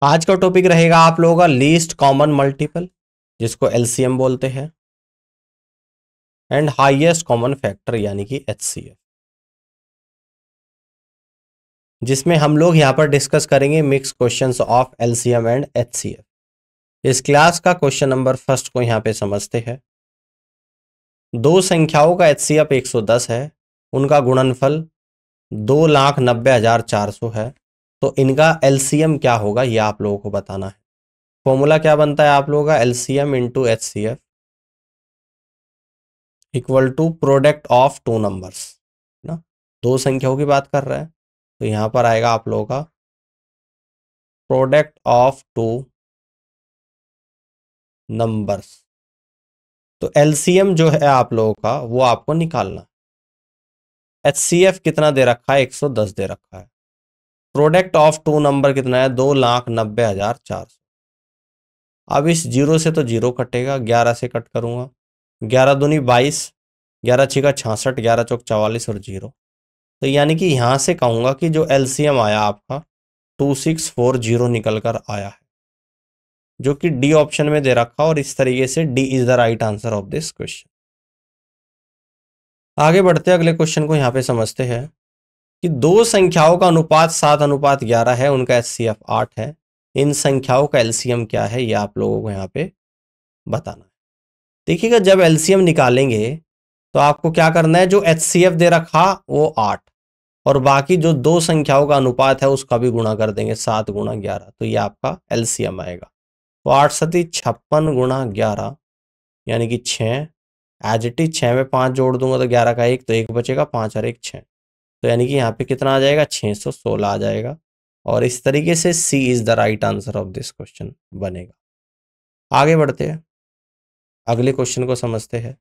आज का टॉपिक रहेगा आप लोगों का लीस्ट कॉमन मल्टीपल, जिसको एलसीएम बोलते हैं, एंड हाईएस्ट कॉमन फैक्टर यानी कि एचसीएफ, जिसमें हम लोग यहां पर डिस्कस करेंगे mix questions of LCM and HCF. इस क्लास का क्वेश्चन नंबर फर्स्ट को यहां पे समझते हैं। दो संख्याओं का एचसीएफ 110 है, उनका गुणनफल 2,90,400 है, तो इनका एलसीएम क्या होगा ये आप लोगों को बताना है। फॉर्मूला क्या बनता है आप लोगों का, LCM into HCF equal to product of two numbers ना। दो संख्याओं की बात कर रहे हैं तो यहां पर आएगा आप लोगों का प्रोडक्ट ऑफ टू नंबर्स। तो एलसीएम जो है आप लोगों का वो आपको निकालना। एचसीएफ कितना दे रखा है, 110 दे रखा है। प्रोडक्ट ऑफ टू नंबर कितना है, 2,90,400। अब इस जीरो से तो जीरो कटेगा, 11 से कट करूंगा, 11 दूनी 22, 11 छिका 66, 11 चौक 44 और जीरो। तो यानी कि यहां से कहूंगा कि जो एलसीएम आया आपका 2640 निकल कर आया है, जो कि डी ऑप्शन में दे रखा, और इस तरीके से D is the right answer of this question. आगे बढ़ते हैं, अगले क्वेश्चन को यहां पे समझते हैं कि दो संख्याओं का अनुपात 7:11 है, उनका एचसीएफ 8 है। इन संख्याओं का एलसीएम क्या है ये आप लोगों को यहाँ पे बताना है। देखिएगा, जब एलसीएम निकालेंगे तो आपको क्या करना है, जो एचसीएफ दे रखा वो 8 और बाकी जो दो संख्याओं का अनुपात है उसका भी गुणा कर देंगे, 7 गुणा 11, तो ये आपका एलसीएम आएगा। तो 8 सती 56 गुणा 11 यानी कि 6। एज इट इज 6 में 5 जोड़ दूंगा तो 11 का 1, तो 1 बचेगा, 5 और 1 6, तो यानी कि यहाँ पे कितना आ जाएगा, 616 आ जाएगा। और इस तरीके से C is the right answer of this question बनेगा। आगे बढ़ते हैं, अगले क्वेश्चन को समझते हैं।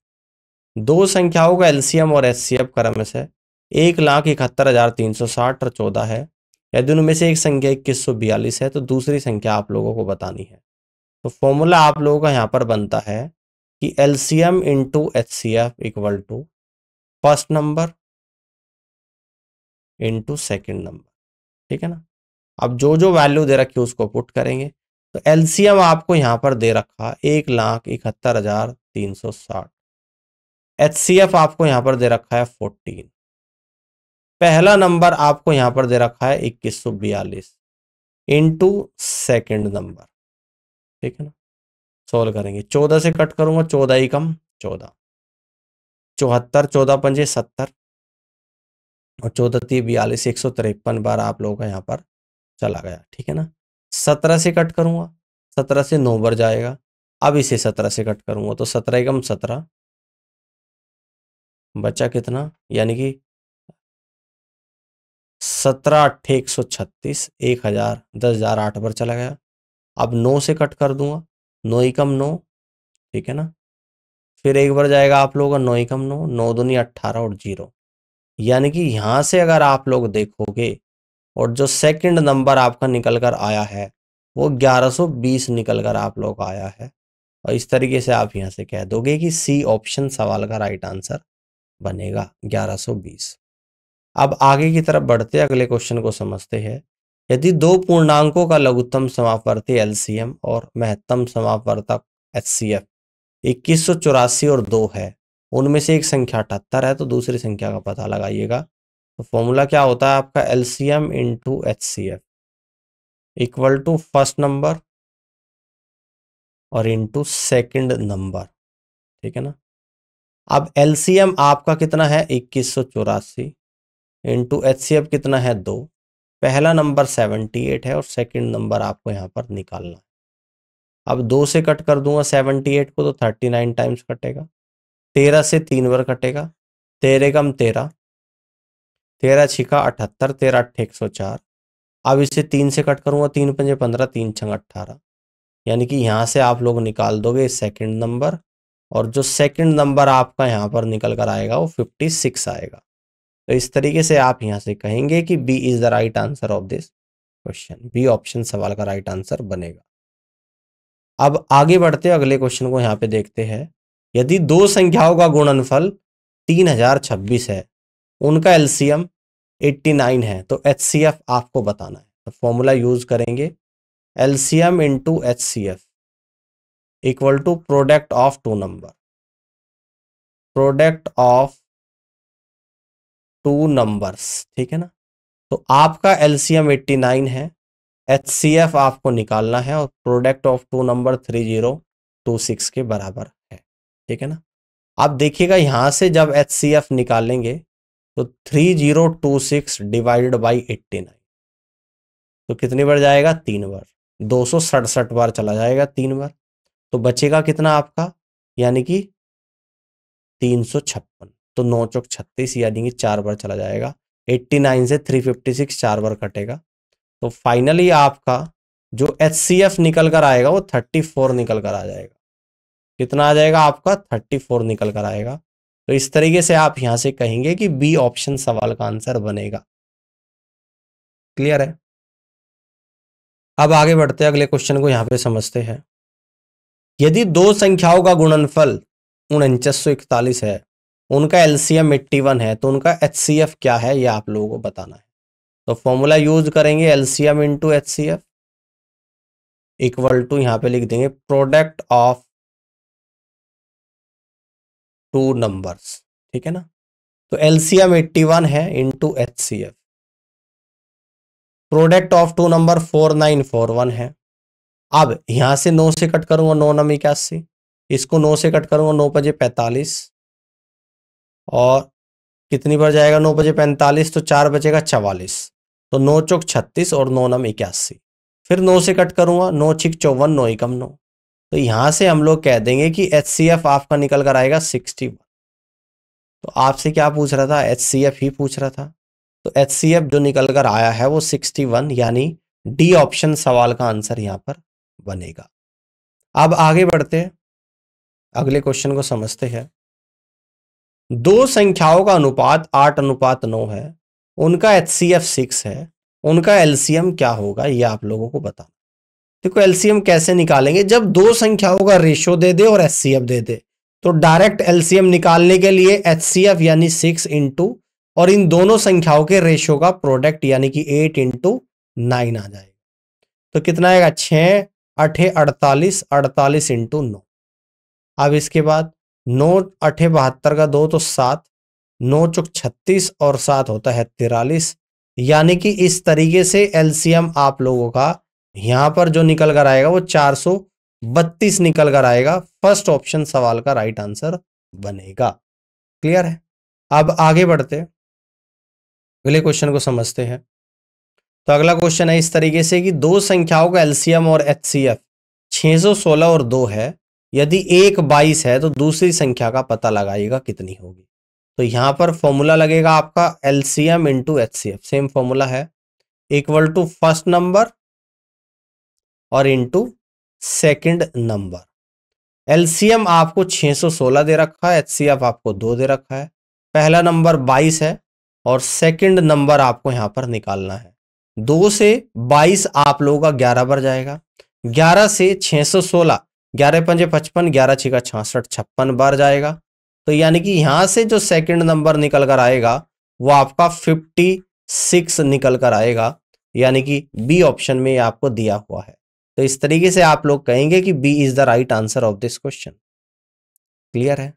दो संख्याओं का एलसीएम और एचसीएफ क्रम से 1,71,360 और 14 है। यदि उनमें से एक संख्या 2142 है तो दूसरी संख्या आप लोगों को बतानी है। तो फॉर्मूला आप लोगों का यहाँ पर बनता है कि LCM into HCF equal to first number into second number, ठीक है ना। अब जो जो वैल्यू दे रखी है उसको पुट करेंगे। तो एलसीएम आपको यहां पर दे रखा 1,71,360, एचसीएफ आपको यहां पर दे रखा है 14, पहला नंबर आपको यहां पर दे रखा है 2142 इंटू सेकेंड नंबर, ठीक है ना। सोल्व करेंगे, 14 से कट करूंगा, 14 ही कम 14, 74, 14 पंजे 70 और 14 तीन 42, 153 बार आप लोगों का यहाँ पर चला गया, ठीक है ना। 17 से कट करूंगा, 17 से 9 बार जाएगा। अब इसे 17 से कट करूंगा तो 17 एकम 17, बचा कितना, यानी कि 17 8 136, 1000, 10,000 8 बार चला गया। अब 9 से कट कर दूंगा, 9 एकम 9, ठीक है ना। फिर एक बार जाएगा आप लोगों का 9 एकम 9, 9 दूनी 18 और 0, यानी कि यहां से अगर आप लोग देखोगे और जो सेकंड नंबर आपका निकल कर आया है वो 1120 निकल कर आप लोग आया है। और इस तरीके से आप यहां से कह दोगे कि सी ऑप्शन सवाल का राइट आंसर बनेगा, 1120। अब आगे की तरफ बढ़ते अगले क्वेश्चन को समझते हैं। यदि दो पूर्णांकों का लघुत्तम समापवर्ती एलसीएम और महत्तम समापवर्तक एचसीएफ 2184 और 2 है, उनमें से एक संख्या 78 है, तो दूसरी संख्या का पता लगाइएगा। तो फॉर्मूला क्या होता है आपका, LCM into HCF equal to first number और इंटू सेकेंड नंबर, ठीक है ना। अब एलसीएम आपका कितना है 2184 इंटू एचसीएफ कितना है 2, पहला नंबर 78 है और सेकेंड नंबर आपको यहाँ पर निकालना है। अब 2 से कट कर दूंगा 78 को तो 39 टाइम्स कटेगा, 13 से 3 बार कटेगा, 13 कम 13, 13 छिका 78, 13 अट्ठे 104। अब इसे 3 से कट करूंगा, 3 पंजे 15, 3 छंग 18, यानी कि यहां से आप लोग निकाल दोगे सेकंड नंबर, और जो सेकंड नंबर आपका यहां पर निकल कर आएगा वो 56 आएगा। तो इस तरीके से आप यहां से कहेंगे कि B is the right answer of this question, B option सवाल का राइट आंसर बनेगा। अब आगे बढ़ते अगले क्वेश्चन को यहाँ पे देखते हैं। यदि दो संख्याओं का गुणनफल 3026 है, उनका एलसीएम 89 है, तो एचसीएफ आपको बताना है। तो फॉर्मूला यूज करेंगे LCM into HCF equal to product of two number, product of two numbers, ठीक है ना। तो आपका LCM 89 है, HCF आपको निकालना है और प्रोडक्ट ऑफ टू नंबर 3026 के बराबर है, ठीक है ना। आप देखिएगा यहां से जब HCF निकालेंगे तो 3026 डिवाइडेड बाई 89, तो कितनी बार जाएगा, 3 बार, 267 बार चला जाएगा 3 बार, तो बचेगा कितना आपका, यानी कि 356। तो 9 चौक 36 यानी कि 4 बार चला जाएगा, 89 से 356 4 बार कटेगा। तो फाइनली आपका जो HCF निकल कर आएगा वो 34 निकल कर आ जाएगा। कितना आ जाएगा आपका, 34 निकल कर आएगा। तो इस तरीके से आप यहां से कहेंगे कि बी ऑप्शन सवाल का आंसर बनेगा। क्लियर है। अब आगे बढ़ते हैं, अगले क्वेश्चन को यहां पे समझते हैं। यदि दो संख्याओं का गुणनफल 4941 है, उनका LCM 81 है, तो उनका HCF क्या है ये आप लोगों को बताना है। तो फॉर्मूला यूज करेंगे LCM into HCF equal to, यहां पे लिख देंगे प्रोडक्ट ऑफ टू नंबर्स, ठीक है ना। तो LCM 81 है into HCF, product of two number 4941 है। अब यहां से 9 से कट करूंगा, 9 9 81, इसको 9 से कट करूंगा, 9 5 45, और कितनी बार जाएगा 9 5 45, तो 4 बचेगा 44, तो 9 चौक 36 और 9 9 81, फिर 9 से कट करूंगा, 9 6 54, 9 एकम 9, तो यहां से हम लोग कह देंगे कि HCF आपका निकल कर आएगा 61। तो आपसे क्या पूछ रहा था, HCF ही पूछ रहा था। तो HCF जो निकल कर आया है वो 61, यानी डी ऑप्शन सवाल का आंसर यहां पर बनेगा। अब आगे बढ़ते हैं, अगले क्वेश्चन को समझते हैं। दो संख्याओं का अनुपात 8:9 है, उनका HCF 6 है, उनका LCM क्या होगा ये आप लोगों को बताना। देखो LCM कैसे निकालेंगे, जब दो संख्याओं का रेशो दे दे और HCF दे दे, तो डायरेक्ट LCM निकालने के लिए HCF यानी 6 इंटू और इन दोनों संख्याओं के रेशो का प्रोडक्ट यानी कि 8 इंटू 9 आ जाएगा। तो कितना आएगा, 6 8 48, 48 इंटू 9। अब इसके बाद 9 8 72 का 2 तो 7, 9 चौक 36 और 7 होता है 43, यानी कि इस तरीके से LCM आप लोगों का यहां पर जो निकल कर आएगा वो 432 निकल कर आएगा। फर्स्ट ऑप्शन सवाल का राइट आंसर बनेगा। क्लियर है। अब आगे बढ़ते अगले क्वेश्चन को समझते हैं। तो अगला क्वेश्चन है इस तरीके से कि दो संख्याओं का LCM और HCF 616 और 2 है, यदि एक 22 है तो दूसरी संख्या का पता लगाइएगा कितनी होगी। तो यहां पर फॉर्मूला लगेगा आपका LCM into HCF, same formula है, इक्वल टू फर्स्ट नंबर और इंटू सेकंड नंबर। LCM आपको 616 दे रखा है, HCF आपको 2 दे रखा है। पहला नंबर 22 है और सेकंड नंबर आपको यहां पर निकालना है। 2 से 22 आप लोगों का 11 बार जाएगा, 11 से 616, 11 पंजे 55, 11 छिका 66, 56 बार जाएगा। तो यानी कि यहां से जो सेकंड नंबर निकल कर आएगा वो आपका 56 निकल कर आएगा, यानी कि बी ऑप्शन में आपको दिया हुआ है। तो इस तरीके से आप लोग कहेंगे कि B is the right answer of this question. Clear है।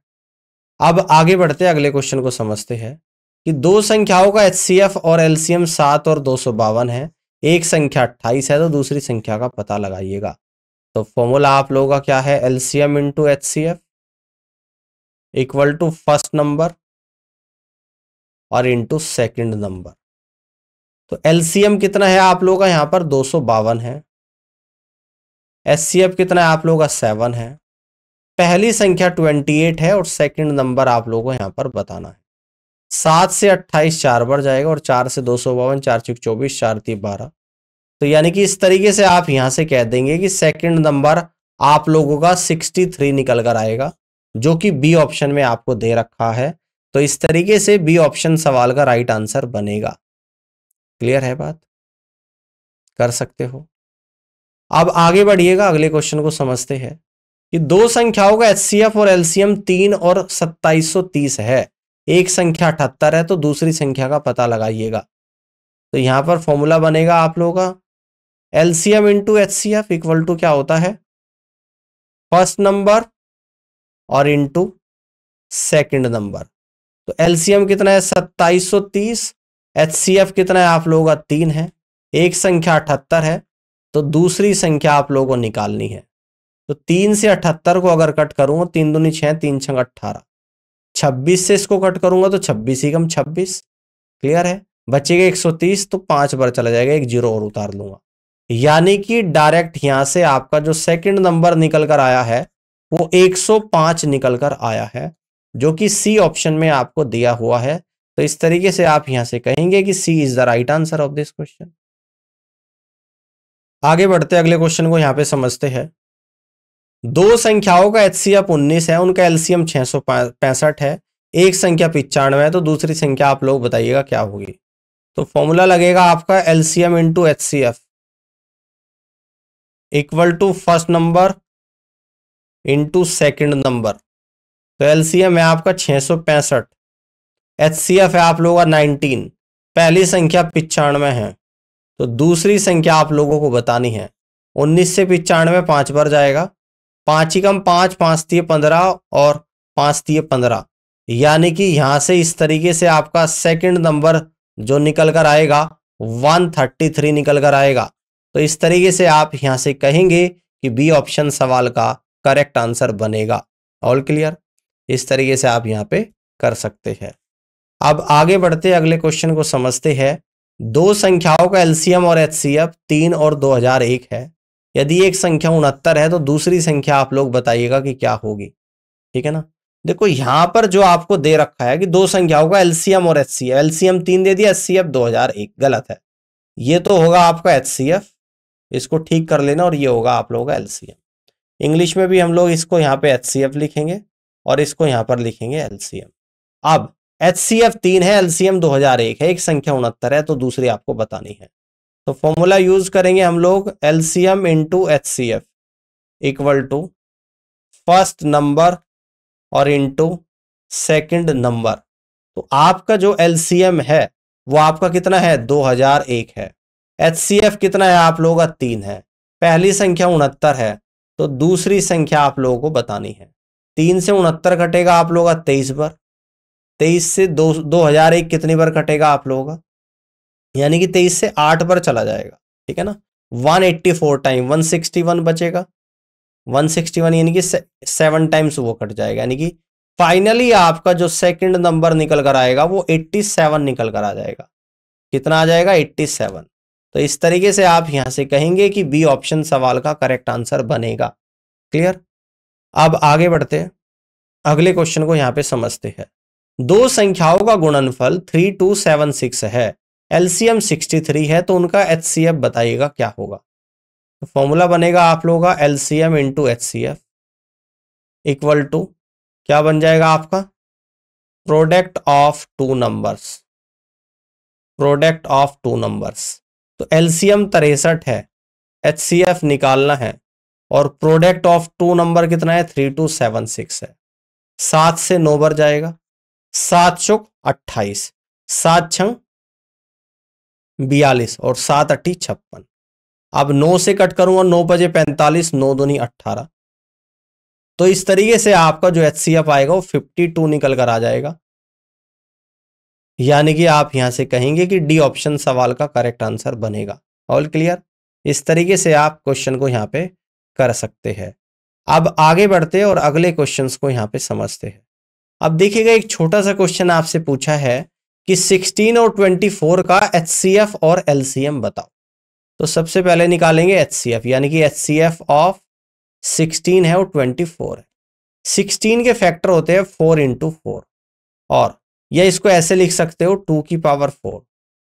अब आगे बढ़ते अगले क्वेश्चन को समझते हैं कि दो संख्याओं का HCF और LCM 7 और 252 है, एक संख्या 28 है तो दूसरी संख्या का पता लगाइएगा। तो फॉर्मूला आप लोगों का क्या है, LCM into HCF equal to first number और इंटू सेकंड नंबर। तो LCM कितना है आप लोगों का यहां पर 252 है, HCF कितना है आप लोगों का 7 है, पहली संख्या 28 है और सेकंड नंबर आप लोगों को यहां पर बताना है। 7 से 28 4 बार जाएगा और 4 से 252, 4 6 24, 4 3 12। तो यानी कि इस तरीके से आप यहां से कह देंगे कि सेकंड नंबर आप लोगों का 63 निकल कर आएगा, जो कि बी ऑप्शन में आपको दे रखा है। तो इस तरीके से बी ऑप्शन सवाल का राइट आंसर बनेगा। क्लियर है बात, कर सकते हो। अब आगे बढ़िएगा, अगले क्वेश्चन को समझते हैं कि दो संख्याओं का HCF और LCM 3 और 2730 है, एक संख्या 78 है तो दूसरी संख्या का पता लगाइएगा। तो यहां पर फॉर्मूला बनेगा आप लोगों का LCM into HCF equal to क्या होता है, फर्स्ट नंबर और इंटू सेकंड नंबर। तो एलसीएम कितना है 2730, एचसीएफ कितना है आप लोगों का 3 है, एक संख्या 78 है, तो दूसरी संख्या आप लोगों को निकालनी है। तो 3 से 78 को अगर कट करूंगा, 3 दूनी 6, 3 छंग 18, 26 से इसको कट करूंगा तो 26 ही कम 26, क्लियर है। बचेगा 130, तो 5 बार चला जाएगा, एक जीरो और उतार लूंगा। यानी कि डायरेक्ट यहां से आपका जो सेकंड नंबर निकल कर आया है वो 105 निकल कर आया है, जो कि सी ऑप्शन में आपको दिया हुआ है। तो इस तरीके से आप यहां से कहेंगे कि C is the right answer of this question. आगे बढ़ते अगले क्वेश्चन को यहां पे समझते हैं। दो संख्याओं का एचसीएफ 19 है, उनका एलसीएम 665 है, एक संख्या 95 है, तो दूसरी संख्या आप लोग बताइएगा क्या होगी। तो फॉर्मूला लगेगा आपका LCM into HCF equal to first number into second number. तो एलसीएम है आपका 665, एचसीएफ है आप लोगों का 19, पहली संख्या 95 है, तो दूसरी संख्या आप लोगों को बतानी है। 19 से 95 5 बार जाएगा, 5 ही कम 5, 5 दिए 15 और 5 दिए 15, यानी कि यहां से इस तरीके से आपका सेकंड नंबर जो निकल कर आएगा 133 निकल कर आएगा। तो इस तरीके से आप यहां से कहेंगे कि बी ऑप्शन सवाल का करेक्ट आंसर बनेगा। ऑल क्लियर, इस तरीके से आप यहां पे कर सकते हैं। अब आगे बढ़ते अगले क्वेश्चन को समझते हैं। दो संख्याओं का एलसीएम और एचसीएफ 3 और 2001 है। यदि एक संख्या 69 है तो दूसरी संख्या आप लोग बताइएगा कि क्या होगी। ठीक है ना। देखो यहां पर जो आपको दे रखा है कि दो संख्याओं का एलसीएम और एचसीएफ, एलसीएम 3 दे दिया, एचसीएफ 2001, गलत है। ये तो होगा आपका एचसीएफ, इसको ठीक कर लेना, और ये होगा आप लोगों का एलसीएम। इंग्लिश में भी हम लोग इसको यहाँ पे एचसीएफ लिखेंगे और इसको यहाँ पर लिखेंगे एलसीएम। अब एचसीएफ 3 है, एलसीएम 2001 है, एक संख्या 69 है, तो दूसरी आपको बतानी है। तो फॉर्मूला यूज करेंगे हम लोग LCM into HCF equal to first number और इंटू सेकंड नंबर। तो आपका जो एलसीएम है वो आपका कितना है 2001 है, एचसीएफ कितना है आप लोगों का 3 है, पहली संख्या 69 है, तो दूसरी संख्या आप लोगों को बतानी है। 3 से 69 कटेगा आप लोगों का 23 बार, 23 से 2001 कितनी बार कटेगा आप लोगों का, यानी कि 23 से 8 बार चला जाएगा। ठीक है ना। 184 टाइम 161 बचेगा, 161 यानी कि 7 टाइम्स वो कट जाएगा, यानी कि फाइनली आपका जो सेकंड नंबर निकल कर आएगा वो 87 निकल कर आ जाएगा। कितना आ जाएगा 87। तो इस तरीके से आप यहां से कहेंगे कि बी ऑप्शन सवाल का करेक्ट आंसर बनेगा। क्लियर। अब आगे बढ़ते हैं, अगले क्वेश्चन को यहां पे समझते हैं। दो संख्याओं का गुणनफल 3276 है, एलसीएम 63 है, तो उनका एचसीएफ बताइएगा क्या होगा। तो फॉर्मूला बनेगा आप लोगों का LCM into HCF equal to क्या बन जाएगा आपका, product of two numbers, product of two numbers. तो एलसीएम 63 है, एचसीएफ निकालना है, और प्रोडक्ट ऑफ टू नंबर कितना है 3276 है। 7 से 9 बार जाएगा, 7 चौक 28, 7 छंग 42 और 7 अट्ठी 56। अब 9 से कट करूंगा, 9 बजे 45, 9 दूनी 18, तो इस तरीके से आपका जो एचसीएफ आएगा वो 52 निकल कर आ जाएगा। यानी कि आप यहां से कहेंगे कि डी ऑप्शन सवाल का करेक्ट आंसर बनेगा। All clear. इस तरीके से आप क्वेश्चन को यहां पे कर सकते हैं। अब आगे बढ़ते हैं और अगले क्वेश्चंस को यहां पे समझते हैं। अब देखिएगा एक छोटा सा क्वेश्चन आपसे पूछा है कि 16 और 24 का एचसीएफ और एलसीएम बताओ। तो सबसे पहले निकालेंगे एचसीएफ, यानी कि एचसीएफ ऑफ 16 है और 24 है। 16 के फैक्टर होते हैं 4 इंटू 4, और या इसको ऐसे लिख सकते हो 2 की पावर 4।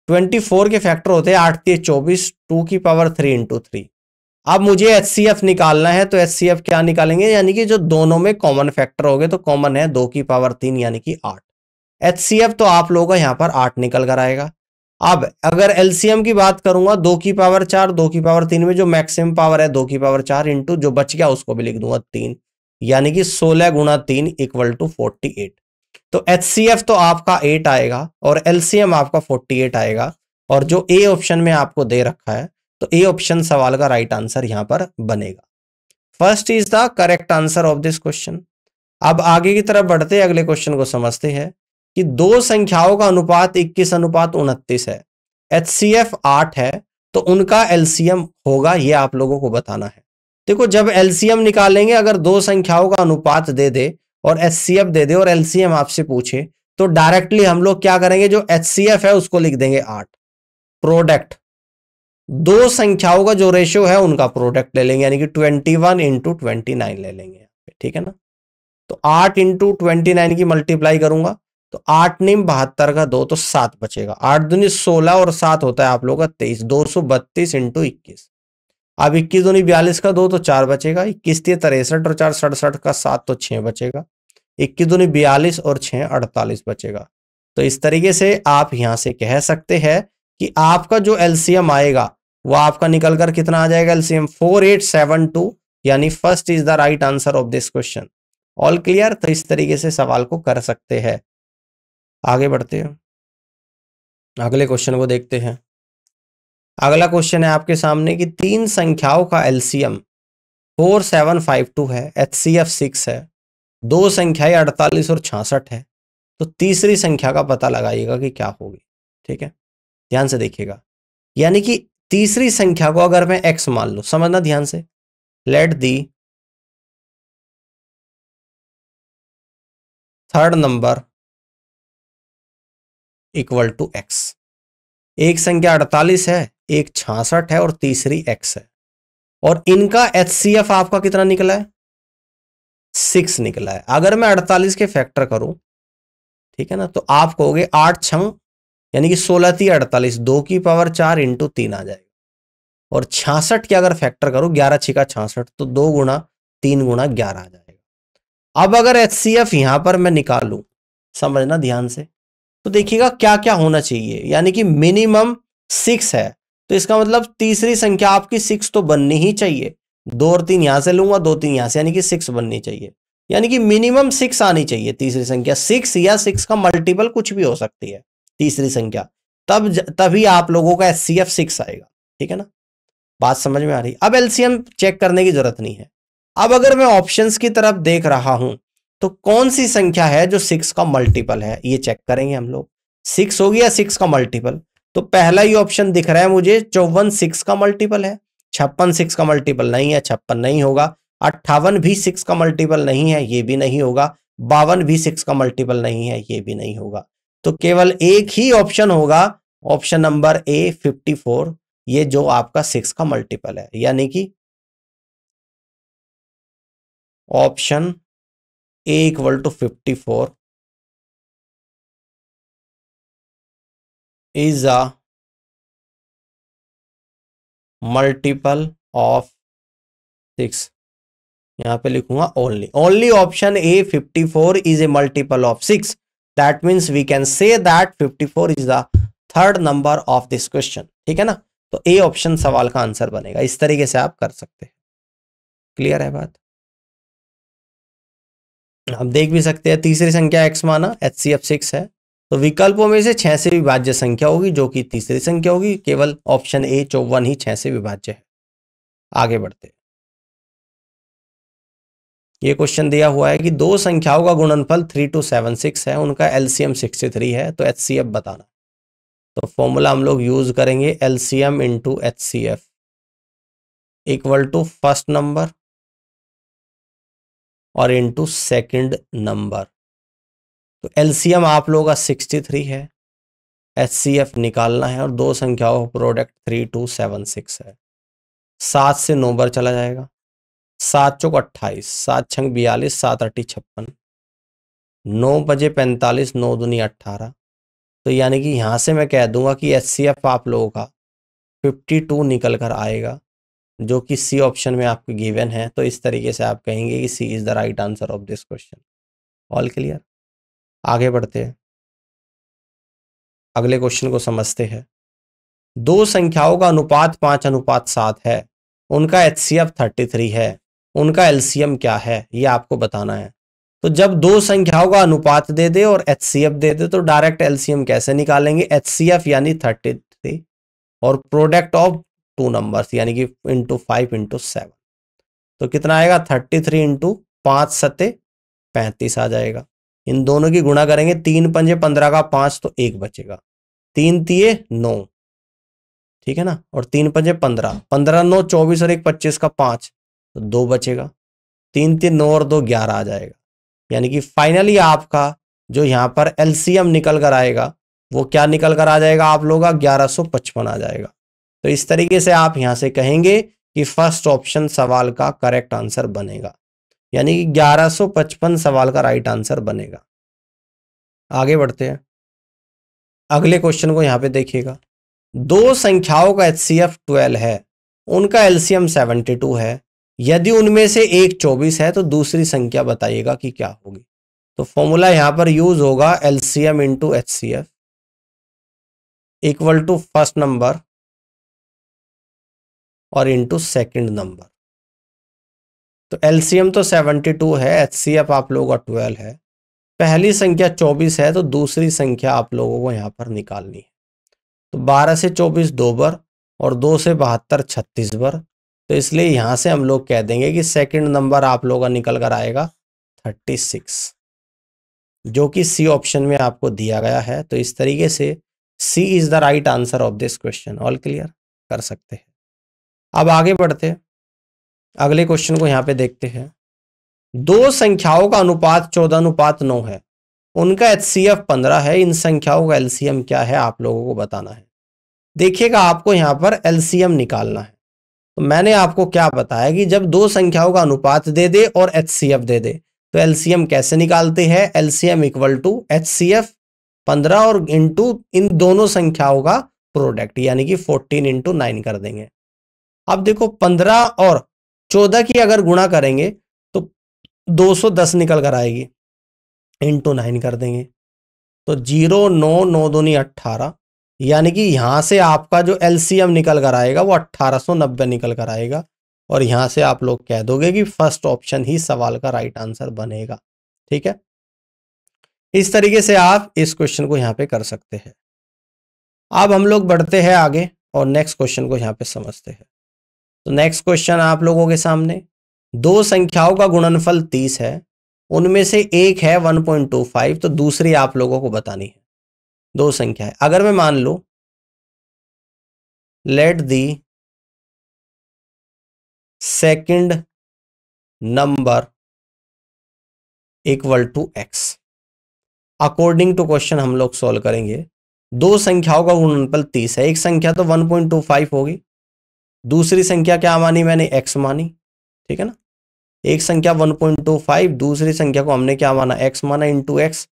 24 के फैक्टर होते हैं 8 3 24, 2 की पावर 3 इंटू 3। अब मुझे एचसीएफ निकालना है, तो एचसीएफ क्या निकालेंगे, यानी कि जो दोनों में कॉमन फैक्टर हो गए, तो कॉमन है 2 की पावर 3 यानी कि 8। एचसीएफ तो आप लोगों का यहां पर 8 निकल कर आएगा। अब अगर एलसीएम की बात करूंगा 2 की पावर 4, 2 की पावर 3 में जो मैक्सिमम पावर है 2 की पावर 4 इंटू जो बच गया उसको भी लिख दूंगा 3, यानी कि 16 गुणा 3 इक्वल टू 48। तो एचसीएफ तो आपका 8 आएगा और एलसीएम आपका 48 आएगा, और जो ए ऑप्शन में आपको दे रखा है तो ए ऑप्शन सवाल का राइट आंसर यहां पर बनेगा। First is the correct answer of this question. अब आगे की तरफ बढ़ते अगले क्वेश्चन को समझते हैं कि दो संख्याओं का अनुपात 21:29 है, HCF 8 है, तो उनका LCM होगा, ये आप लोगों को बताना है। देखो जब LCM निकालेंगे, अगर दो संख्याओं का अनुपात दे दे और HCF दे दे और LCM आपसे पूछे, तो डायरेक्टली हम लोग क्या करेंगे, जो HCF है उसको लिख देंगे 8। प्रोडक्ट, दो संख्याओं का जो रेशियो है उनका प्रोडक्ट ले लेंगे, यानी कि 21:29 ले लेंगे, ठीक है ना। तो 8:29 की मल्टीप्लाई करूंगा तो 8 9 72 का 2 तो 7 बचेगा, 8 दूनी 16 और 7 होता है आप लोगों का 23, 232 × 21। अब 21 दूनी 42 का 2 तो 4 बचेगा, 21 63 और 4 67 का 7 तो 6 बचेगा, 21 दूनी 42 और 6 48 बचेगा। तो इस तरीके से आप यहां से कह सकते हैं कि आपका जो LCM आएगा वो आपका निकल कर कितना आ जाएगा, LCM 4872, यानी first is the right answer of this question. All clear. तो इस तरीके से सवाल को कर सकते हैं। आगे बढ़ते हैं, अगले क्वेश्चन को देखते हैं। अगला क्वेश्चन है आपके सामने कि तीन संख्याओं का LCM 4752 है, HCF 6 है, दो संख्याएं 48 और 66 है, तो तीसरी संख्या का पता लगाइएगा कि क्या होगी। ठीक है, ध्यान से देखिएगा, यानी कि तीसरी संख्या को अगर मैं x मान लूं, समझना ध्यान से, let the third number equal to x। एक संख्या 48 है, एक 66 है और तीसरी x है, और इनका HCF आपका कितना निकला है, 6 निकला है। अगर मैं 48 के फैक्टर करूं, ठीक है ना, तो आप कहोगे 8 6 यानी कि 16 3 48, 2 की पावर 4 × 3 आ जाएगा। और 66 के अगर फैक्टर करो 11 6 का 66, तो 2 × 3 × 11 आ जाएगा। अब अगर HCF यहां पर मैं निकालूं, समझना ध्यान से, तो देखिएगा क्या क्या होना चाहिए, यानी कि मिनिमम 6 है, तो इसका मतलब तीसरी संख्या आपकी 6 तो बननी ही चाहिए। 2 और 3 यहां से लूंगा, 2 3 यहां से, यानी कि 6 बननी चाहिए, यानी कि मिनिमम 6 आनी चाहिए तीसरी संख्या। 6 या 6 का मल्टीपल कुछ भी हो सकती है तीसरी संख्या, तभी आप लोगों का HCF 6 आएगा। ठीक है ना, बात समझ में आ रही। अब LCM चेक करने की जरूरत नहीं है। अब अगर मैं ऑप्शंस की तरफ देख रहा हूं, तो कौन सी संख्या है जो 6 का मल्टीपल है, ये चेक करेंगे हम लोग। 6 होगी या 6 का मल्टीपल, तो पहला ही ऑप्शन दिख रहा है मुझे, 54 6 का मल्टीपल है, 56 6 का मल्टीपल नहीं है, 56 नहीं होगा, 58 भी 6 का मल्टीपल नहीं है, ये भी नहीं होगा, 52 भी 6 का मल्टीपल नहीं है, ये भी नहीं होगा। तो केवल एक ही ऑप्शन होगा, ऑप्शन नंबर A 54, ये जो आपका 6 का मल्टीपल है, यानी कि option A = 54 is a multiple of 6। यहां पे लिखूंगा only option A 54 is a multiple of 6। That means we can say that 54 is the third number of this question. ठीक है ना, तो A ऑप्शन सवाल का आंसर बनेगा। इस तरीके से आप कर सकते हैं। क्लियर है बात। हम देख भी सकते हैं, तीसरी संख्या x माना, HCF 6 है, तो विकल्पों में से 6 से विभाज्य संख्या होगी, जो कि तीसरी संख्या होगी। केवल ऑप्शन A 54 ही 6 से विभाज्य है। आगे बढ़ते, ये क्वेश्चन दिया हुआ है कि दो संख्याओं का गुणनफल 3276 है, उनका LCM 63 है, तो HCF बताना। तो फॉर्मूला हम लोग यूज करेंगे, LCM × HCF = फर्स्ट नंबर और इनटू सेकंड नंबर। तो LCM आप लोगों का 63 है, HCF निकालना है, और दो संख्याओं का प्रोडक्ट 3276 है। 7 से 9 बार चला जाएगा, 7 चौक 28, 7 छंग 42, 7 अट्ठी 56, 9 बजे 45, 9 दूनी 18। तो यानी कि यहां से मैं कह दूंगा कि HCF आप लोगों का 52 निकल कर आएगा, जो कि C ऑप्शन में आपको गिवन है। तो इस तरीके से आप कहेंगे कि C is the right answer of this question. All clear. आगे बढ़ते हैं, अगले क्वेश्चन को समझते हैं। दो संख्याओं का अनुपात 5:7 है, उनका HCF 33 है, उनका LCM क्या है, ये आपको बताना है। तो जब दो संख्याओं का अनुपात दे दे और HCF दे दे, तो डायरेक्ट LCM कैसे निकालेंगे, HCF यानी 33 और प्रोडक्ट ऑफ 2 नंबर्स, यानी कि इंटू 5 इंटू 7। तो कितना आएगा 33 इंटू 5 सत्ते 35 आ जाएगा। इन दोनों की गुणा करेंगे, 3 पंजे 15 का 5 तो 1 बचेगा, 3 तिये 9, ठीक है ना, और 3 पंजे 15, 15 9 24 और 1 25 का 5 तो 2 बचेगा, 3 3 9 और 2 11 आ जाएगा। यानी कि फाइनली आपका जो यहाँ पर एलसीएम निकल कर आएगा वो क्या निकल कर आ जाएगा आप लोगों का 1155 आ जाएगा। तो इस तरीके से आप यहाँ से कहेंगे कि फर्स्ट ऑप्शन सवाल का करेक्ट आंसर बनेगा, यानी कि 1155 सवाल का राइट आंसर बनेगा। आगे बढ़ते हैं, अगले क्वेश्चन को यहाँ पे देखिएगा। दो संख्याओं का एचसीएफ 12 है, उनका एलसीएम 72 है, यदि उनमें से एक 24 है तो दूसरी संख्या बताइएगा कि क्या होगी। तो फॉर्मूला यहां पर यूज होगा LCM into HCF equal to first number और इंटू सेकेंड नंबर। तो एलसीएम तो 72 है, एचसीएफ आप लोगों का 12 है, पहली संख्या 24 है तो दूसरी संख्या आप लोगों को यहां पर निकालनी है। तो 12 से 24 2 बार और 2 से 72 36 बार, तो इसलिए यहां से हम लोग कह देंगे कि सेकंड नंबर आप लोगों का निकल कर आएगा 36, जो कि सी ऑप्शन में आपको दिया गया है। तो इस तरीके से C is the right answer of this question. All clear कर सकते हैं। अब आगे बढ़ते हैं, अगले क्वेश्चन को यहां पे देखते हैं। दो संख्याओं का अनुपात 14:9 है, उनका एचसीएफ 15 है, इन संख्याओं का एलसीएम क्या है आप लोगों को बताना है। देखिएगा आपको यहां पर एलसीएम निकालना है। तो मैंने आपको क्या बताया कि जब दो संख्याओं का अनुपात दे दे और एचसीएफ दे दे तो एलसीएम कैसे निकालते हैं। एलसीएम इक्वल टू एचसीएफ 15 और इंटू इन दोनों संख्याओं का प्रोडक्ट, यानी कि 14 इंटू 9 कर देंगे। अब देखो 15 और 14 की अगर गुणा करेंगे तो 210 निकल कर आएगी, इंटू 9 कर देंगे तो 0 9 9 दूनी 18, यानी कि यहां से आपका जो एलसीएम निकल कर आएगा वो 1890 निकल कर आएगा। और यहां से आप लोग कह दोगे कि फर्स्ट ऑप्शन ही सवाल का राइट आंसर बनेगा। ठीक है, इस तरीके से आप इस क्वेश्चन को यहां पे कर सकते हैं। अब हम लोग बढ़ते हैं आगे और नेक्स्ट क्वेश्चन को यहां पे समझते हैं। तो नेक्स्ट क्वेश्चन आप लोगों के सामने, दो संख्याओं का गुणनफल 30 है, उनमें से एक है 1.25, तो दूसरी आप लोगों को बतानी है। दो संख्या है, अगर मैं मान लूं let the second number equal to x, according to question हम लोग सॉल्व करेंगे। दो संख्याओं का गुणनफल 30 है, एक संख्या तो 1.25 होगी, दूसरी संख्या क्या मानी मैंने x मानी, ठीक है ना। एक संख्या 1.25, दूसरी संख्या को हमने क्या माना x माना, इंटू एक्स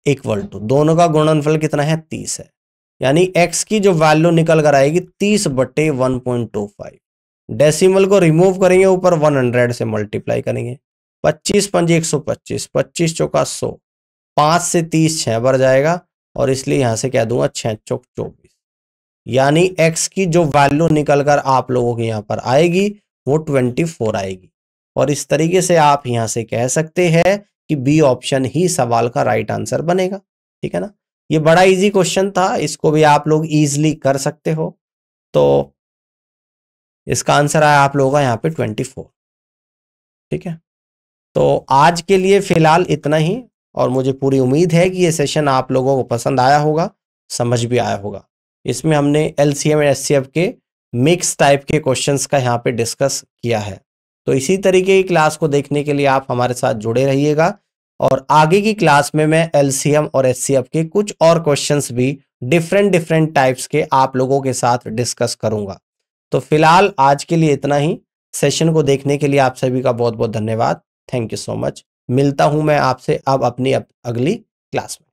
इक्वल टू दोनों का गुणनफल कितना है 30 है, यानी x की जो वैल्यू निकल कर आएगी 30/1.25। डेसिमल को रिमूव करेंगे, ऊपर 100 से मल्टीप्लाई करेंगे, 25 पंजे 125, 25 चौका 100, 5 से 30 6 बार जाएगा और इसलिए यहां से कह दूंगा 6 चौक 24, यानी x की जो वैल्यू निकल कर आप लोगों के यहां पर आएगी वो 24 आएगी। और इस तरीके से आप यहां से कह सकते हैं कि बी ऑप्शन ही सवाल का राइट आंसर बनेगा। ठीक है ना, ये बड़ा इजी क्वेश्चन था, इसको भी आप लोग इजीली कर सकते हो। तो इसका आंसर आया आप लोगों का यहाँ पे 24। ठीक है, तो आज के लिए फिलहाल इतना ही, और मुझे पूरी उम्मीद है कि ये सेशन आप लोगों को पसंद आया होगा, समझ भी आया होगा। इसमें हमने एलसीएम और एचसीएफ के मिक्स टाइप के क्वेश्चंस का यहाँ पे डिस्कस किया है। तो इसी तरीके की क्लास को देखने के लिए आप हमारे साथ जुड़े रहिएगा, और आगे की क्लास में मैं एलसीएम और एचसीएफ के कुछ और क्वेश्चंस भी डिफरेंट टाइप्स के आप लोगों के साथ डिस्कस करूंगा। तो फिलहाल आज के लिए इतना ही। सेशन को देखने के लिए आप सभी का बहुत बहुत धन्यवाद। Thank you so much. मिलता हूं मैं आपसे अब अपनी अगली क्लास में।